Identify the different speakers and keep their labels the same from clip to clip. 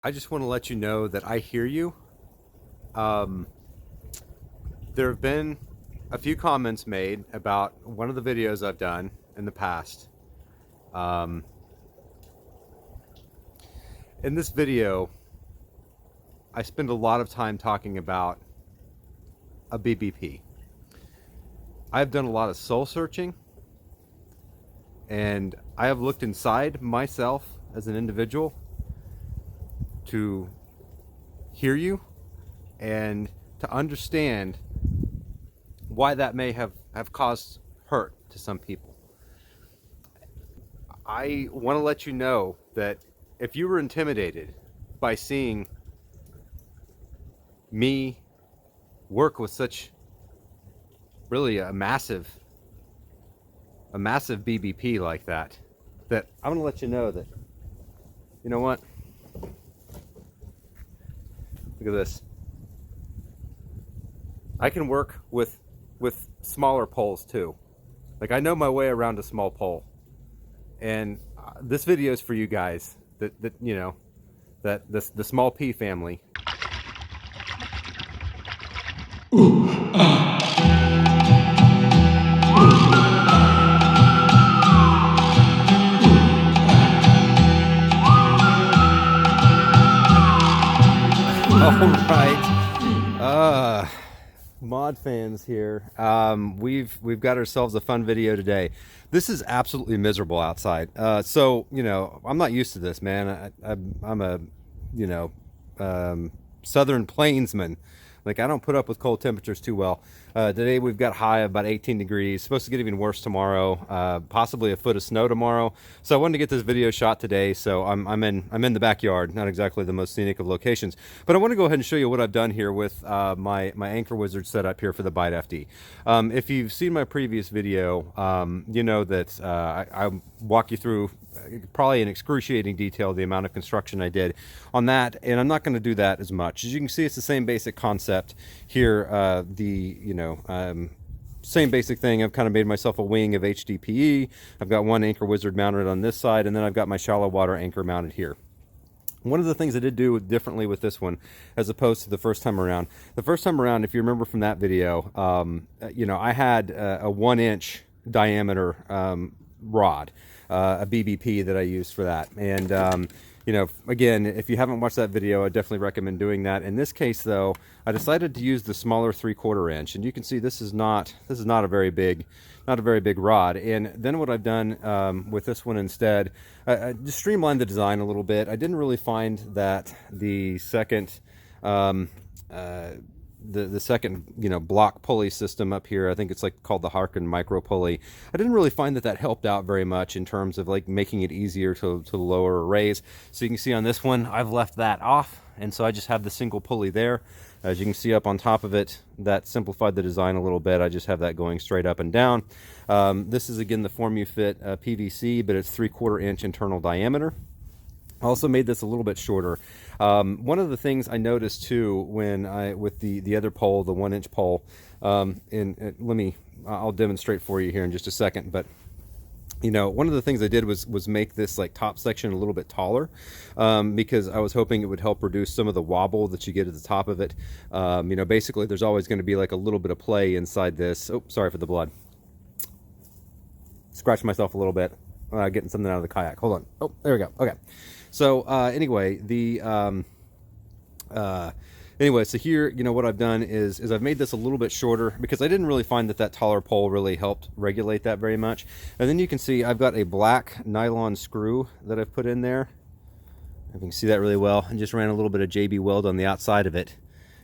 Speaker 1: I just want to let you know that I hear you. Um, there have been a few comments made about one of the videos I've done in the past. Um, in this video, I spend a lot of time talking about a BBP. I've done a lot of soul searching, and I have looked inside myself as an individual to hear you and to understand why that may have caused hurt to some people. I want to let you know that if you were intimidated by seeing me work with such really a massive BBP like that, that I'm going to let you know that, you know what? Look at this. I can work with smaller poles too. Like, I know my way around a small pole. And this video is for you guys that you know, that the small P family. All right, mod fans here. We've got ourselves a fun video today. This is absolutely miserable outside. So you know, I'm not used to this, man. I'm a, you know, southern plainsman. Like, I don't put up with cold temperatures too well. Today we've got high of about 18 degrees. Supposed to get even worse tomorrow. Possibly a foot of snow tomorrow. So I wanted to get this video shot today. So I'm in the backyard, not exactly the most scenic of locations. But I want to go ahead and show you what I've done here with my Anchor Wizard setup here for the Bite FD. If you've seen my previous video, you know that I walk you through probably in excruciating detail the amount of construction I did on that, and I'm not going to do that as much. As you can see, it's the same basic concept here. Same basic thing. I've kind of made myself a wing of HDPE. I've got one Anchor Wizard mounted on this side, and then I've got my shallow water anchor mounted here. One of the things I did do differently with this one, as opposed to the first time around, if you remember from that video, you know, I had a 1-inch diameter rod, a BBP that I used for that. And you know, again, if you haven't watched that video, I definitely recommend doing that. In this case, though, I decided to use the smaller 3/4 inch, and you can see this is not a very big rod. And then what I've done with this one instead, I just streamlined the design a little bit. I didn't really find that the second the second, you know, block pulley system up here, I think it's like called the Harkin micro pulley. I didn't really find that helped out very much in terms of like making it easier to lower or raise. So you can see on this one, I've left that off, and so I just have the single pulley there. As you can see up on top of it, that simplified the design a little bit. I just have that going straight up and down. This is again the Formu-Fit PVC, but it's 3/4 inch internal diameter. I also made this a little bit shorter. One of the things I noticed too with the other pole, the 1-inch pole, I'll demonstrate for you here in just a second, but you know, one of the things I did was make this like top section a little bit taller, because I was hoping it would help reduce some of the wobble that you get at the top of it. You know, basically there's always going to be like a little bit of play inside this. Oh, sorry for the blood. Scratched myself a little bit. Getting something out of the kayak. Hold on. Oh, there we go. Okay. So anyway, so here, you know, what I've done is I've made this a little bit shorter because I didn't really find that taller pole really helped regulate that very much. And then you can see I've got a black nylon screw that I've put in there. If you can see that really well, and just ran a little bit of JB Weld on the outside of it.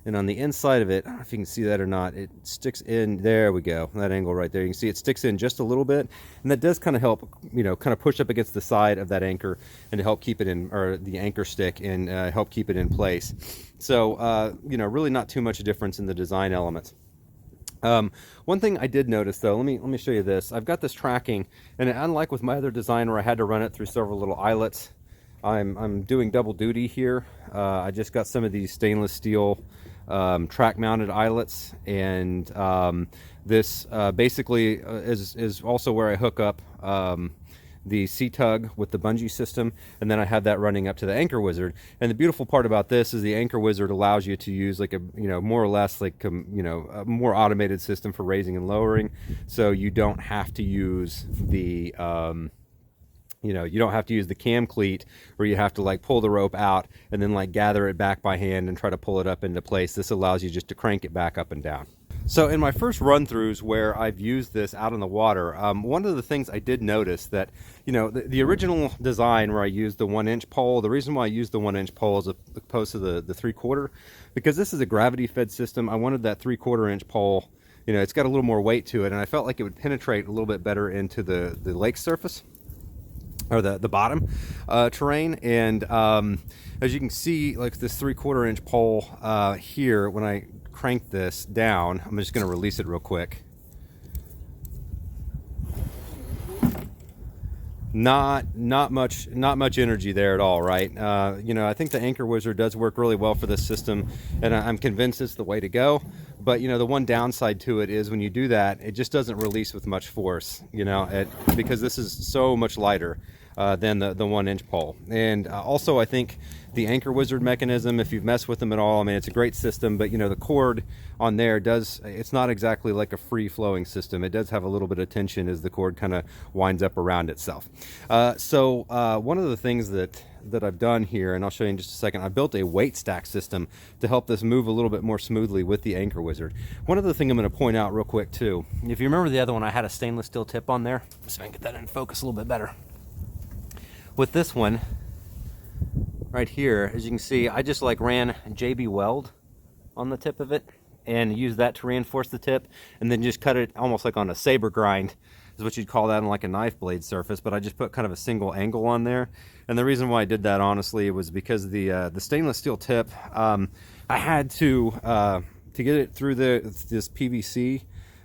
Speaker 1: And on the inside of it, I don't know if you can see that or not, it sticks in, there we go, that angle right there. You can see it sticks in just a little bit, and that does kind of help, you know, kind of push up against the side of that anchor and to help keep it in, or the anchor stick, and help keep it in place. So, you know, really not too much difference in the design elements. One thing I did notice though, let me show you this. I've got this tracking, and unlike with my other design where I had to run it through several little eyelets, I'm doing double duty here. I just got some of these stainless steel track mounted eyelets, and this basically is also where I hook up the C-Tug with the bungee system, and then I have that running up to the Anchor Wizard. And the beautiful part about this is the Anchor Wizard allows you to use like a, more or less like, a more automated system for raising and lowering. So you don't have to use the, you don't have to use the cam cleat where you have to like pull the rope out and then like gather it back by hand and try to pull it up into place. This allows you just to crank it back up and down. So in my first run-throughs where I've used this out in the water, one of the things I did notice that, the original design where I used the 1-inch pole, the reason why I used the 1-inch pole as opposed to the 3/4, because this is a gravity-fed system. I wanted that 3/4 inch pole, it's got a little more weight to it, and I felt like it would penetrate a little bit better into the lake surface, or the bottom terrain. And as you can see, like this 3/4 inch pole here, when I crank this down, I'm just going to release it real quick. Not much energy there at all, right? I think the Anchor Wizard does work really well for this system, and I'm convinced it's the way to go. But the one downside to it is when you do that, it just doesn't release with much force, because this is so much lighter than the 1-inch pole. And also, I think the Anchor Wizard mechanism, if you've messed with them at all, I mean, it's a great system, but the cord on there it's not exactly like a free flowing system. It does have a little bit of tension as the cord kind of winds up around itself. So one of the things that I've done here, and I'll show you in just a second, I built a weight stack system to help this move a little bit more smoothly with the Anchor Wizard. One other thing I'm going to point out real quick too, if you remember the other one, I had a stainless steel tip on there. Let's see if I can get that in focus a little bit better. With this one right here, as you can see, I just like ran JB weld on the tip of it and used that to reinforce the tip, and then just cut it almost like on a saber grind is what you'd call that on like a knife blade surface, but I just put kind of a single angle on there. And the reason why I did that, honestly, was because the stainless steel tip, I had to get it through this PVC,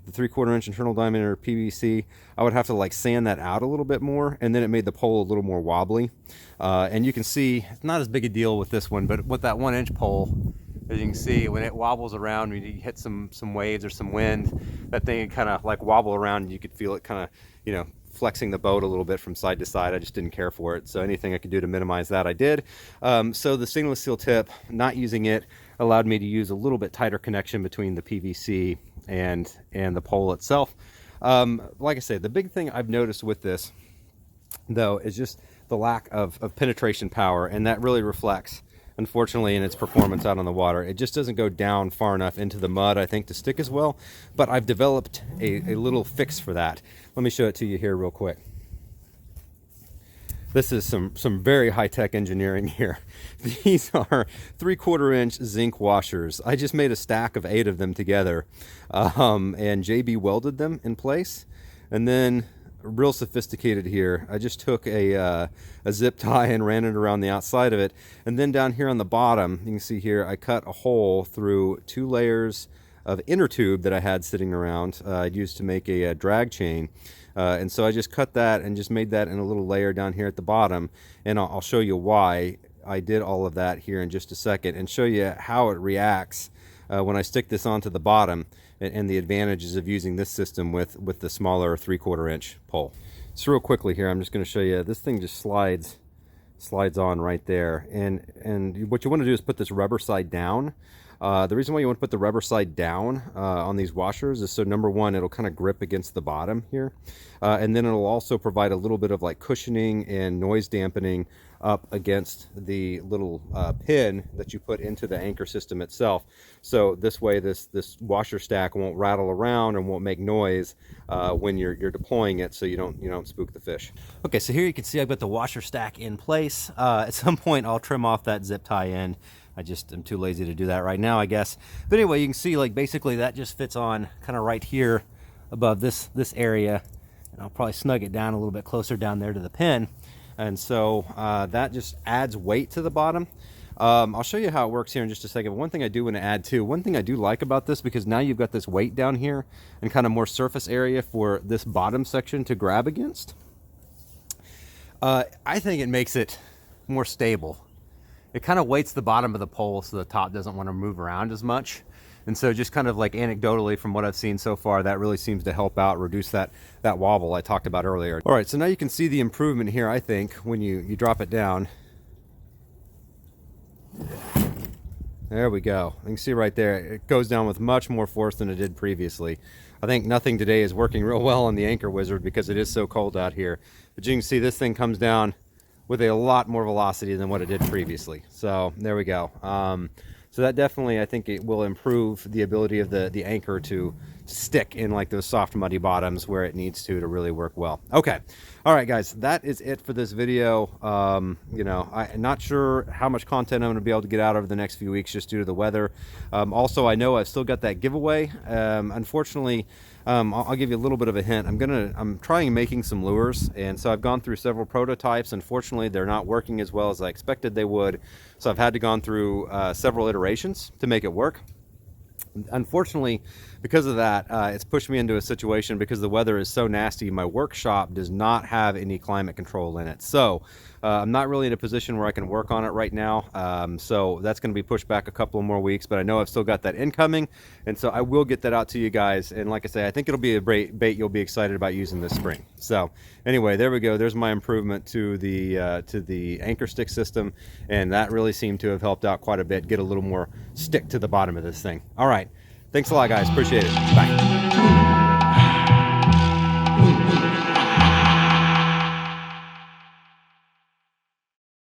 Speaker 1: the 3/4 inch internal diameter PVC, I would have to like sand that out a little bit more, and then it made the pole a little more wobbly. And you can see it's not as big a deal with this one, but with that 1-inch pole, as you can see, when it wobbles around, when you hit some waves or some wind, that thing kind of like wobble around, and you could feel it kind of, flexing the boat a little bit from side to side. I just didn't care for it. So anything I could do to minimize that, I did. So the stainless steel tip, not using it, allowed me to use a little bit tighter connection between the PVC and the pole itself. Like I said, the big thing I've noticed with this, though, is just the lack of penetration power, and that really reflects, unfortunately, in its performance out on the water. It just doesn't go down far enough into the mud, I think, to stick as well. But I've developed a little fix for that. Let me show it to you here real quick. This is some very high-tech engineering here. These are 3/4 inch zinc washers. I just made a stack of 8 of them together, and JB welded them in place. And then, real sophisticated here, I just took a zip tie and ran it around the outside of it. And then down here on the bottom, you can see here, I cut a hole through 2 layers of inner tube that I had sitting around. I'd used to make a drag chain. And so I just cut that and just made that in a little layer down here at the bottom. And I'll show you why I did all of that here in just a second, and show you how it reacts when I stick this onto the bottom, and the advantages of using this system with the smaller 3/4 inch pole. So real quickly here, I'm just going to show you, this thing just slides on right there. And what you want to do is put this rubber side down. The reason why you want to put the rubber side down on these washers is so, number one, it'll kind of grip against the bottom here, and then it'll also provide a little bit of like cushioning and noise dampening up against the little pin that you put into the anchor system itself. So this way, this washer stack won't rattle around and won't make noise when you're deploying it, so you don't spook the fish. Okay, so here you can see I've got the washer stack in place. At some point, I'll trim off that zip tie end. I just am too lazy to do that right now, I guess. But anyway, you can see like basically that just fits on kind of right here above this area, and I'll probably snug it down a little bit closer down there to the pin. And so that just adds weight to the bottom. I'll show you how it works here in just a second. But one thing I do want to add too, one thing I do like about this, because now you've got this weight down here and kind of more surface area for this bottom section to grab against. I think it makes it more stable. it kind of weights the bottom of the pole so the top doesn't want to move around as much. And so just kind of like anecdotally from what I've seen so far, that really seems to help out, reduce that wobble I talked about earlier. All right, so now you can see the improvement here, I think, when you drop it down. There we go. You can see right there, it goes down with much more force than it did previously. I think nothing today is working real well on the Anchor Wizard because it is so cold out here. But you can see this thing comes down with a lot more velocity than what it did previously. So there we go. So that definitely, I think it will improve the ability of the anchor to stick in like those soft muddy bottoms where it needs to really work well. Okay. All right, guys, that is it for this video. You know, I'm not sure how much content I'm going to be able to get out over the next few weeks just due to the weather. Also, I know I've still got that giveaway. Unfortunately, I'll give you a little bit of a hint. I'm trying making some lures, and so I've gone through several prototypes. Unfortunately, they're not working as well as I expected they would. So I've had to gone through several iterations to make it work. Unfortunately, because of that, it's pushed me into a situation because the weather is so nasty. My workshop does not have any climate control in it. So I'm not really in a position where I can work on it right now. So that's going to be pushed back a couple of more weeks, but I know I've still got that incoming. And so I will get that out to you guys. And like I say, I think it'll be a great bait you'll be excited about using this spring. So anyway, there we go. There's my improvement to the anchor stick system. And that really seemed to have helped out quite a bit, get a little more stick to the bottom of this thing. All right. Thanks a lot, guys. Appreciate it. Bye.